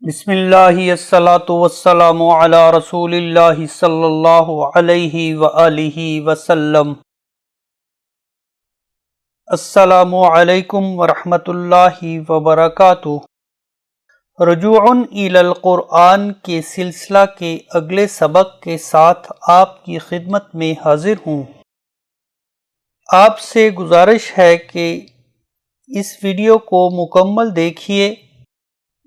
بسم اللہ الصلاۃ والسلام علی رسول اللہ صلی اللہ علیہ وآلہ وسلم۔ السلام علیکم ورحمۃ اللہ وبرکاتہ۔ رجوع الی القرآن کے سلسلہ کے اگلے سبق کے ساتھ آپ کی خدمت میں حاضر ہوں۔ آپ سے گزارش ہے کہ اس ویڈیو کو مکمل دیکھیے،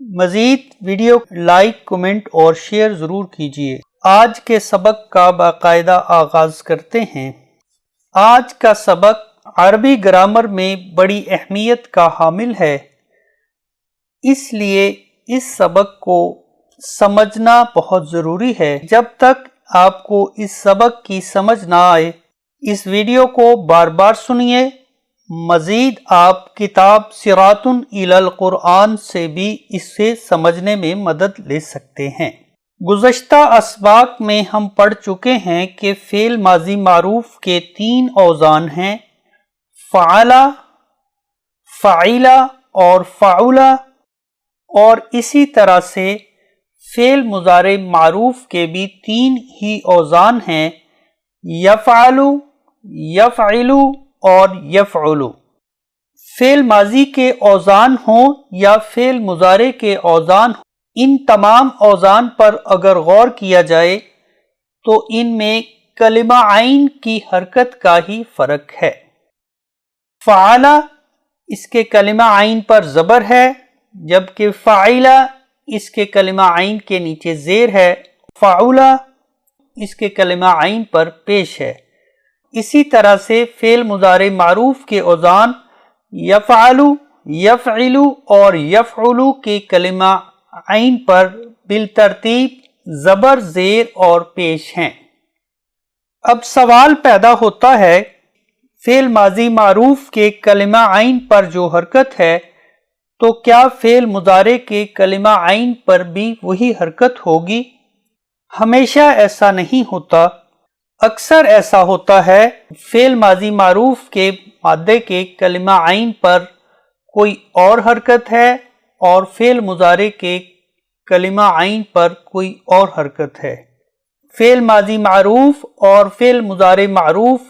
مزید ویڈیو لائک، کمنٹ اور شیئر ضرور کیجیے۔ آج کے سبق کا باقاعدہ آغاز کرتے ہیں۔ آج کا سبق عربی گرامر میں بڑی اہمیت کا حامل ہے، اس لیے اس سبق کو سمجھنا بہت ضروری ہے۔ جب تک آپ کو اس سبق کی سمجھ نہ آئے، اس ویڈیو کو بار بار سنیے۔ مزید آپ کتاب صراط الی القرآن سے بھی اسے سمجھنے میں مدد لے سکتے ہیں۔ گزشتہ اسباق میں ہم پڑھ چکے ہیں کہ فعل ماضی معروف کے 3 اوزان ہیں: فعل، فعل اور فعل، اور اسی طرح سے فعل مضارع معروف کے بھی 3 ہی اوزان ہیں: یفعل، یفعل اور یفعل۔ فعل ماضی کے اوزان ہوں یا فعل مضارع کے اوزان ہوں، ان تمام اوزان پر اگر غور کیا جائے تو ان میں کلمہ عین کی حرکت کا ہی فرق ہے۔ فعل، اس کے کلمہ عین پر زبر ہے، جبکہ فعل اس کے کلمہ عین کے نیچے زیر ہے، فعل اس کے کلمہ عین پر پیش ہے۔ اسی طرح سے فعل مضارع معروف کے اوزان یفعل، یفعل اور یفعل کے کلمہ عین پر بالترتیب زبر، زیر اور پیش ہیں۔ اب سوال پیدا ہوتا ہے، فعل ماضی معروف کے کلمہ عین پر جو حرکت ہے تو کیا فعل مضارع کے کلمہ عین پر بھی وہی حرکت ہوگی؟ ہمیشہ ایسا نہیں ہوتا، اکثر ایسا ہوتا ہے فعل ماضی معروف کے مادے کے کلمہ عین پر کوئی اور حرکت ہے اور فعل مضارع کے کلمہ عین پر کوئی اور حرکت ہے۔ فعل ماضی معروف اور فعل مضارع معروف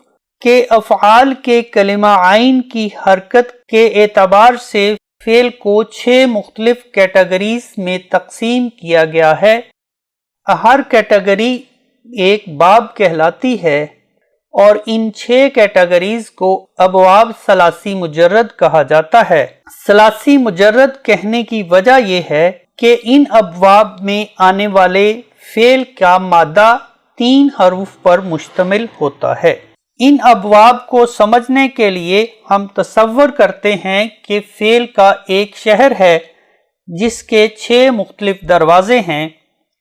کے افعال کے کلمہ عین کی حرکت کے اعتبار سے فعل کو 6 مختلف کیٹیگریز میں تقسیم کیا گیا ہے۔ ہر کیٹیگری ایک باب کہلاتی ہے اور ان 6 کیٹیگریز کو ابواب ثلاثی مجرد کہا جاتا ہے۔ ثلاثی مجرد کہنے کی وجہ یہ ہے کہ ان ابواب میں آنے والے فعل کا مادہ 3 حروف پر مشتمل ہوتا ہے۔ ان ابواب کو سمجھنے کے لیے ہم تصور کرتے ہیں کہ فعل کا ایک شہر ہے جس کے 6 مختلف دروازے ہیں۔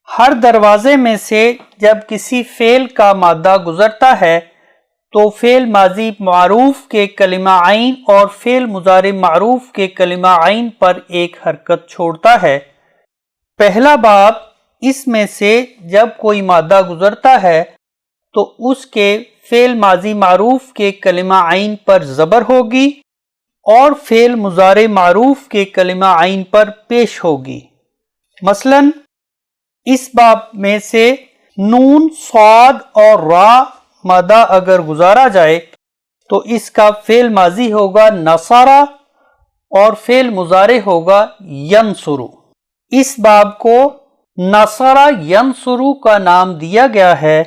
ہر دروازے میں سے جب کسی فعل کا مادہ گزرتا ہے تو فعل ماضی معروف کے کلمہ عین اور فعل مضارع معروف کے کلمہ عین پر ایک حرکت چھوڑتا ہے۔ پہلا باب، اس میں سے جب کوئی مادہ گزرتا ہے تو اس کے فعل ماضی معروف کے کلمہ عین پر زبر ہوگی اور فعل مضارع معروف کے کلمہ عین پر پیش ہوگی۔ مثلاً اس باب میں سے نون، صاد اور را مادہ اگر گزارا جائے تو اس کا فعل ماضی ہوگا نصرہ اور فعل مضارع ہوگا ینصر۔ اس باب کو نصرہ ینصر کا نام دیا گیا ہے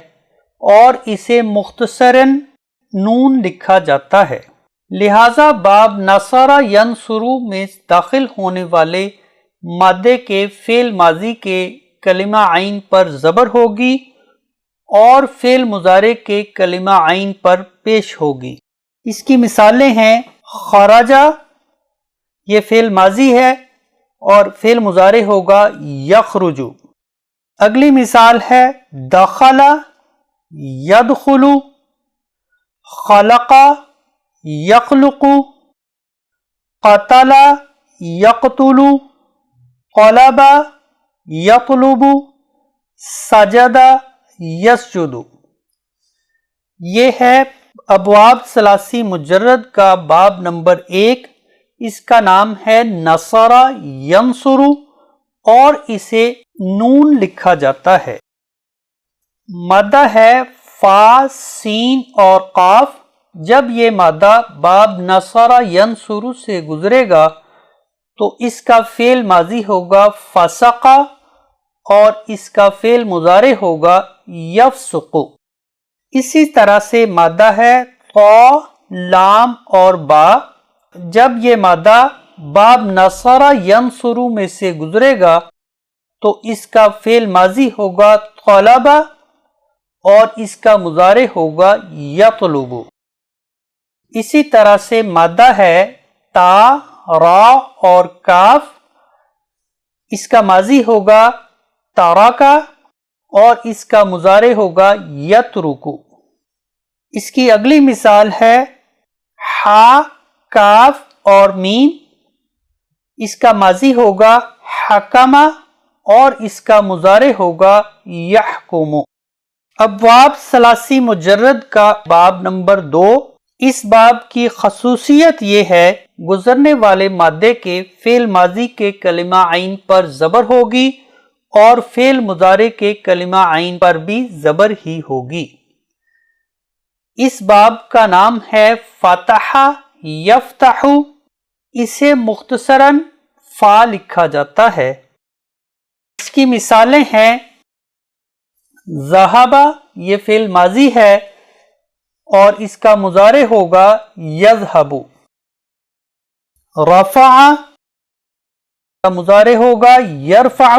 اور اسے مختصراً نون لکھا جاتا ہے، لہذا باب نصرہ ینصر میں داخل ہونے والے مادے کے فعل ماضی کے کلمہ عین پر زبر ہوگی اور فعل مضارع کے کلمہ عین پر پیش ہوگی۔ اس کی مثالیں ہیں خرجہ، یہ فعل ماضی ہے اور فعل مضارع ہوگا یخرج۔ اگلی مثال ہے دخل، یدخل، خلق، یخلق، قتل، یقتل، قلب، یطلب، سجد، یسجد۔ یہ ہے ابواب ثلاثی مجرد کا باب نمبر 1، اس کا نام ہے نصرہ ینصر اور اسے نون لکھا جاتا ہے۔ مادہ ہے فا، سین اور قاف۔ جب یہ مادہ باب نصر ینصر سے گزرے گا تو اس کا فعل ماضی ہوگا فسق اور اس کا فعل مضارع ہوگا یفسق۔ اسی طرح سے مادہ ہے طا، لام اور با۔ جب یہ مادہ باب نصر ینصر میں سے گزرے گا تو اس کا فعل ماضی ہوگا طلب اور اس کا مضارع ہوگا یطلب۔ اسی طرح سے مادہ ہے تا، را اور کاف۔ اس کا ماضی ہوگا ترکا اور اس کا مضارع ہوگا یترک۔ اس کی اگلی مثال ہے ہا، کاف اور میم۔ اس کا ماضی ہوگا حکم اور اس کا مضارع ہوگا یحکم۔ ابواب ثلاثی مجرد کا باب نمبر 2۔ اس باب کی خصوصیت یہ ہے گزرنے والے مادے کے فعل ماضی کے کلمہ عین پر زبر ہوگی اور فعل مضارع کے کلمہ عین پر بھی زبر ہی ہوگی۔ اس باب کا نام ہے فتح یفتح۔ اسے مختصراً فا لکھا جاتا ہے۔ اس کی مثالیں ہیں ذہب، یہ فعل ماضی ہے اور اس کا مضارع ہوگا یذہب۔ رفع کا مضارع ہوگا یرفع۔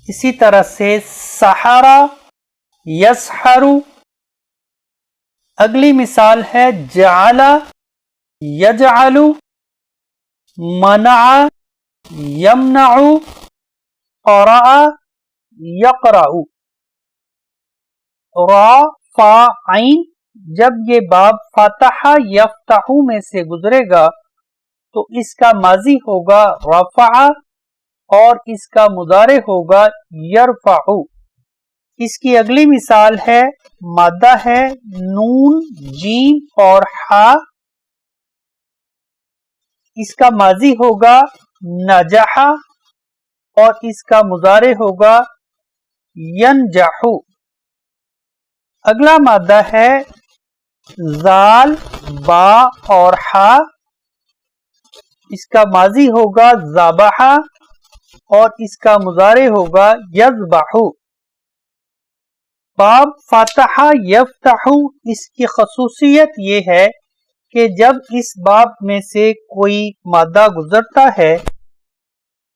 اسی طرح سے سحر یسحر۔ اگلی مثال ہے جعل یجعل، منع یمنع، قرأ یقرأ۔ را، فا، عین۔ جب یہ باب فتح یفتح میں سے گزرے گا تو اس کا ماضی ہوگا رفع اور اس کا مضارع ہوگا یرفع۔ اس کی اگلی مثال ہے مادہ ہے نون، جیم اور ہا۔ اس کا ماضی ہوگا نجح اور اس کا مضارع ہوگا ینجح۔ اگلا مادہ ہے زال، با اور ہا۔ اس کا ماضی ہوگا ذبح اور اس کا مضارع ہوگا یذبح۔ باب فتح یفتح، اس کی خصوصیت یہ ہے کہ جب اس باب میں سے کوئی مادہ گزرتا ہے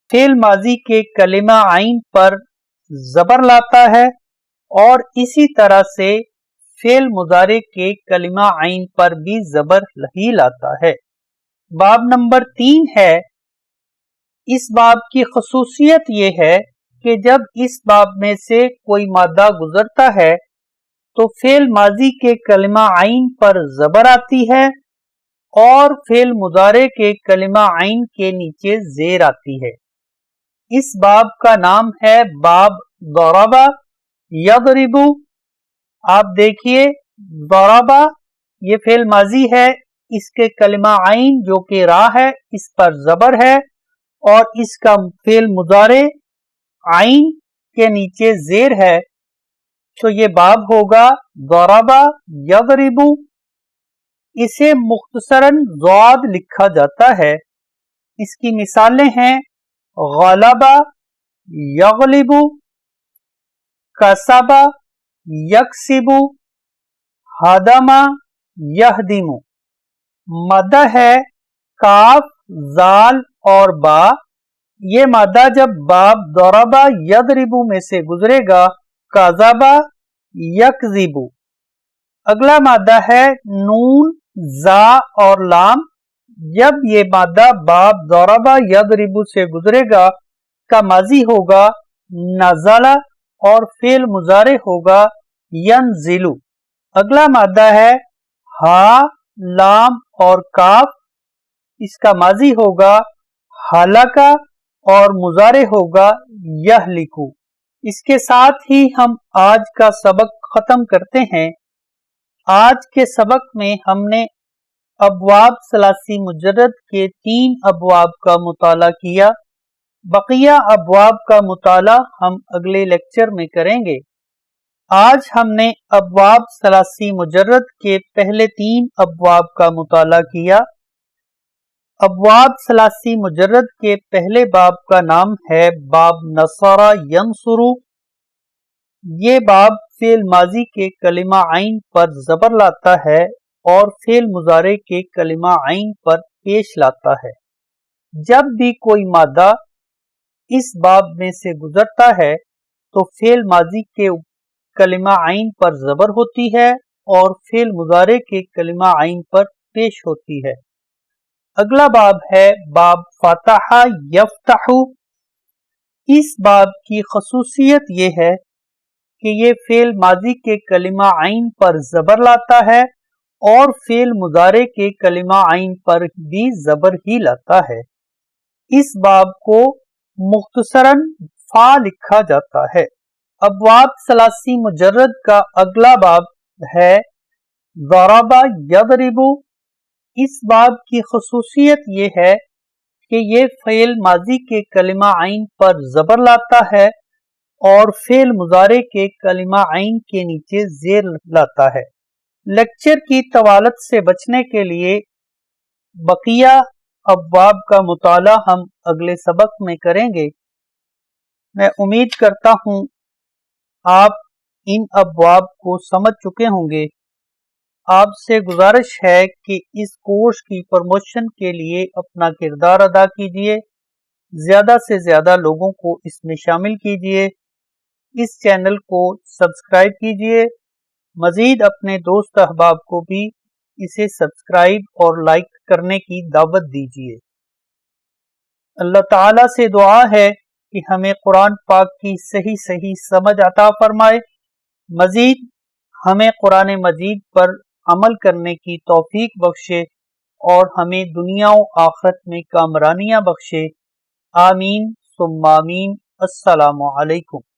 فعل ماضی کے کلمہ عین پر زبر لاتا ہے اور اسی طرح سے فعل مضارع کے کلمہ عین پر بھی زبر ہی لاتا ہے۔ باب نمبر 3 ہے۔ اس باب کی خصوصیت یہ ہے کہ جب اس باب میں سے کوئی مادہ گزرتا ہے تو فعل ماضی کے کلمہ عین پر زبر آتی ہے اور فعل مضارع کے کلمہ عین کے نیچے زیر آتی ہے۔ اس باب کا نام ہے باب ضرب یضرب۔ آپ دیکھیے ضرب یہ فعل ماضی ہے، اس کے کلمہ عین جو کہ را ہے اس پر زبر ہے اور اس کا فعل مضارع عین کے نیچے زیر ہے، تو یہ باب ہوگا ضرب یضرب۔ اسے مختصراً ضاد لکھا جاتا ہے۔ اس کی مثالیں ہیں غلب یغلب، کسب یکسب، ہدم یہدم۔ مادہ ہے کاف، زال اور با۔ یہ مادہ جب باب ضرب یضرب میں سے گزرے گا کذب یکذب۔ اگلا مادہ ہے نون، زا اور لام۔ جب یہ مادہ باب ضرب یضرب سے گزرے گا کا ماضی ہوگا نزل اور فعل مضارع ہوگا ینزل۔ اگلا مادہ ہے ہا، لام اور کاف۔ اس کا ماضی ہوگا ہلک اور مضارع ہوگا یہلک۔ اس کے ساتھ ہی ہم آج کا سبق ختم کرتے ہیں۔ آج کے سبق میں ہم نے ابواب ثلاثی مجرد کے 3 ابواب کا مطالعہ کیا بقیہ ابواب کا مطالعہ ہم اگلے لیکچر میں کریں گے۔ آج ہم نے ابواب ثلاثی مجرد کے پہلے 3 ابواب کا مطالعہ کیا۔ ابواب ثلاثی مجرد کے پہلے باب کا نام ہے باب نصر ینصر۔ یہ باب فعل ماضی کے کلمہ عین پر زبر لاتا ہے اور فعل مضارع کے کلمہ عین پر پیش لاتا ہے۔ جب بھی کوئی مادہ اس باب میں سے گزرتا ہے تو فعل ماضی کے کلمہ عین پر زبر ہوتی ہے اور فعل مضارع کے کلمہ عین پر پیش ہوتی ہے۔ اگلا باب ہے باب فتح یفتح۔ اس باب کی خصوصیت یہ ہے کہ یہ فعل ماضی کے کلمہ عین پر زبر لاتا ہے اور فعل مضارع کے کلمہ عین پر بھی زبر ہی لاتا ہے۔ اس باب کو مختصراً فا لکھا جاتا ہے۔ ابواب ثلاثی مجرد کا اگلا باب ہے ضرب یضرب۔ اس باب کی خصوصیت یہ ہے کہ یہ فعل ماضی کے کلمہ عین پر زبر لاتا ہے اور فعل مضارع کے کلمہ عین کے نیچے زیر لاتا ہے۔ لیکچر کی طوالت سے بچنے کے لیے بقیہ ابواب کا مطالعہ ہم اگلے سبق میں کریں گے۔ میں امید کرتا ہوں آپ ان ابواب کو سمجھ چکے ہوں گے۔ آپ سے گزارش ہے کہ اس کورس کی پروموشن کے لیے اپنا کردار ادا کیجیے، زیادہ سے زیادہ لوگوں کو اس میں شامل کیجیے، اس چینل کو سبسکرائب کیجیے، مزید اپنے دوست احباب کو بھی اسے سبسکرائب اور لائک کرنے کی دعوت دیجیے۔ اللہ تعالیٰ سے دعا ہے کہ ہمیں قرآن پاک کی صحیح سمجھ عطا فرمائے، مزید ہمیں قرآن مجید پر عمل کرنے کی توفیق بخشے اور ہمیں دنیا و آخرت میں کامرانیاں بخشے۔ آمین ثم آمین۔ السلام علیکم۔